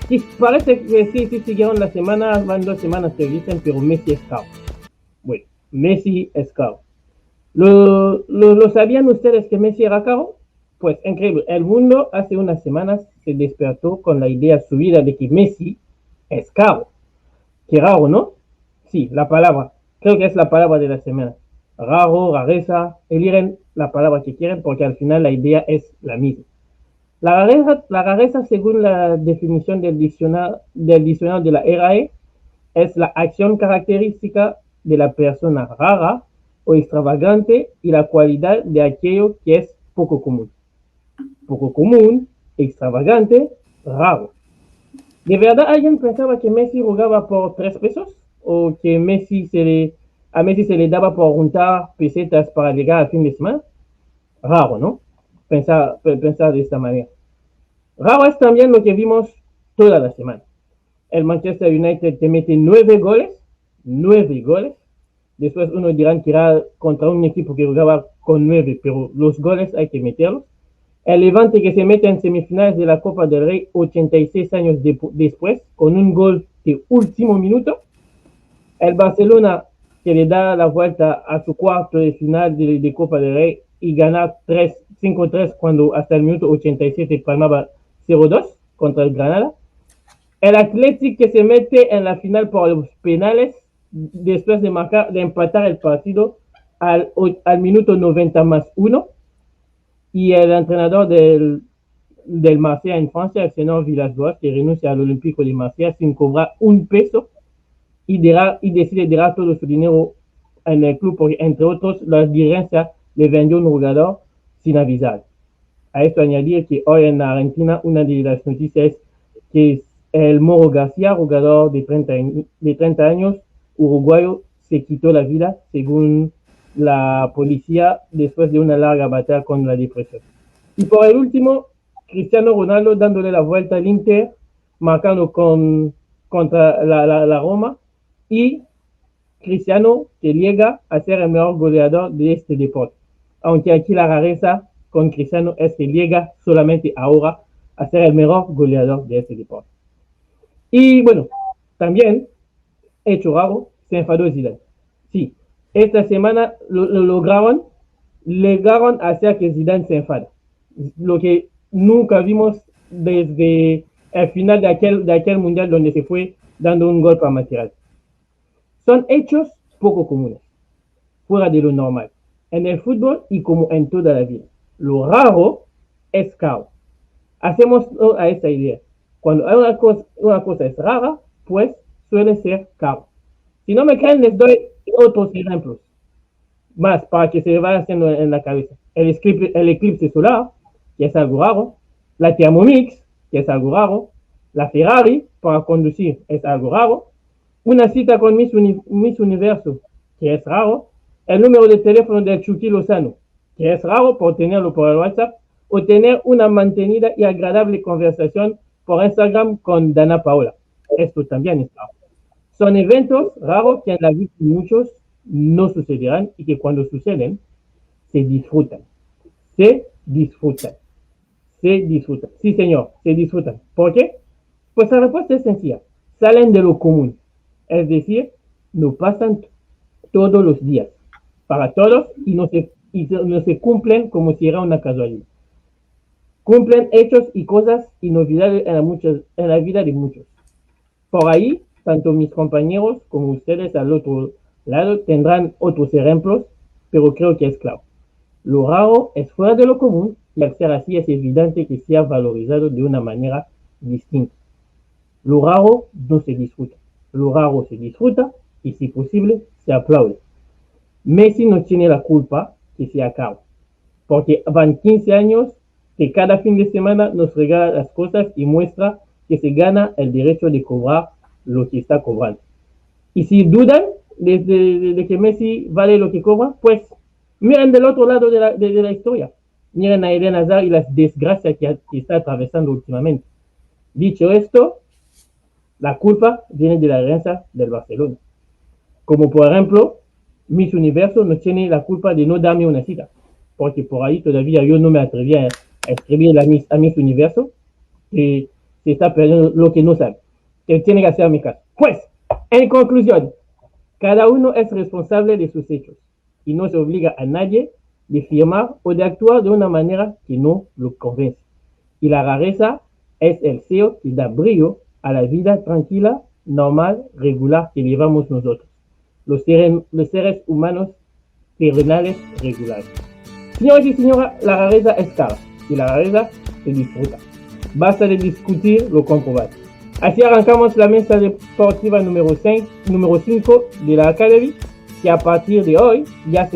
Sí, parece que sí siguieron la semana, van 2 semanas que dicen, pero Messi es cao. Bueno, Messi es cao. ¿Lo sabían ustedes que Messi era caro? Pues increíble. El mundo hace unas semanas se despertó con la idea subida de que Messi es caro. Qué raro, ¿no? Sí, la palabra. Creo que es la palabra de la semana. Raro, rareza, eligen la palabra que quieren porque al final la idea es la misma. La rareza según la definición del diccionario de la RAE, es la acción característica de la persona rara o extravagante y la cualidad de aquello que es poco común. Poco común, extravagante, raro. ¿De verdad alguien pensaba que Messi jugaba por 3 pesos? ¿O que a Messi se le daba por juntar pesetas para llegar al fin de semana? Raro, ¿no? Pensar de esta manera. Raro es también lo que vimos toda la semana. El Manchester United te mete 9 goles. Después uno dirán que era contra un equipo que jugaba con 9, pero los goles hay que meterlos. El Levante que se mete en semifinales de la Copa del Rey 86 años después, con un gol de último minuto. El Barcelona que le da la vuelta a su cuarto de final de Copa del Rey y gana 5-3 cuando hasta el minuto 87 palmaba 0-2 contra el Granada. El Athletic que se mete en la final por los penales después de empatar el partido al minuto 90 más 1. Y el entrenador del Marsella en Francia, el señor Villas-Boas, que renuncia al Olímpico de Marsella sin cobrar un peso y decide dar todo su dinero en el club porque, entre otros, la dirigencia le vendió un jugador sin avisar. A esto añadir que hoy en Argentina una de las noticias es que el Moro García, jugador de 30 años, uruguayo, se quitó la vida, según la policía, después de una larga batalla con la depresión. Y por el último, Cristiano Ronaldo dándole la vuelta al Inter, marcando contra la Roma, y Cristiano que llega a ser el mejor goleador de este deporte. Aunque aquí la rareza con Cristiano es que llega solamente ahora a ser el mejor goleador de este deporte. Y bueno, también, hecho raro, se enfadó Zidane. Sí, esta semana lo lograron hacer que Zidane se enfada. Lo que nunca vimos desde el final de aquel mundial donde se fue dando un golpe a Materazzi. Son hechos poco comunes, fuera de lo normal, en el fútbol y como en toda la vida. Lo raro es caos. Hacemos a esta idea. Cuando una cosa es rara, pues suele ser caos. Si no me creen, les doy otros ejemplos más para que se vaya haciendo en la cabeza. El eclipse solar, que es algo raro. La Thermomix, que es algo raro. La Ferrari, para conducir, es algo raro. Una cita con Miss Universo, que es raro. El número de teléfono de Chucky Lozano, que es raro por tenerlo por el WhatsApp. O tener una mantenida y agradable conversación por Instagram con Dana Paola. Esto también es raro. Son eventos raros que en la vida de muchos no sucederán y que cuando suceden se disfrutan. Se disfrutan. Se disfrutan. Sí, señor, se disfrutan. ¿Por qué? Pues la respuesta es sencilla. Salen de lo común. Es decir, no pasan todos los días. Para todos y no se cumplen como si era una casualidad. Cumplen hechos y cosas inolvidables en la vida de muchos. Por ahí, tanto mis compañeros como ustedes al otro lado tendrán otros ejemplos, pero creo que es claro. Lo raro es fuera de lo común y al ser así es evidente que sea valorizado de una manera distinta. Lo raro no se disfruta. Lo raro se disfruta y, si posible, se aplaude. Messi no tiene la culpa que sea caro, porque van 15 años que cada fin de semana nos regala las cosas y muestra que se gana el derecho de cobrar lo que está cobrando. Y si dudan de que Messi vale lo que cobra, pues miren del otro lado de la historia. Miren a Eden Hazard y las desgracias que está atravesando últimamente. Dicho esto, la culpa viene de la herencia del Barcelona. Como por ejemplo, Miss Universo no tiene la culpa de no darme una cita, porque por ahí todavía yo no me atreví a escribir a Miss Universo, que se está perdiendo lo que no sabe. Que tiene que hacer mi caso. Pues, en conclusión, cada uno es responsable de sus hechos y no se obliga a nadie de firmar o de actuar de una manera que no lo convence. Y la rareza es el sello que da brillo a la vida tranquila, normal, regular que llevamos nosotros, los seres humanos terrenales regulares. Señores y señoras, la rareza es cara y la rareza se disfruta. Basta de discutir lo comprobado. Así arrancamos la mesa deportiva número 5 de la Academy, que a partir de hoy ya se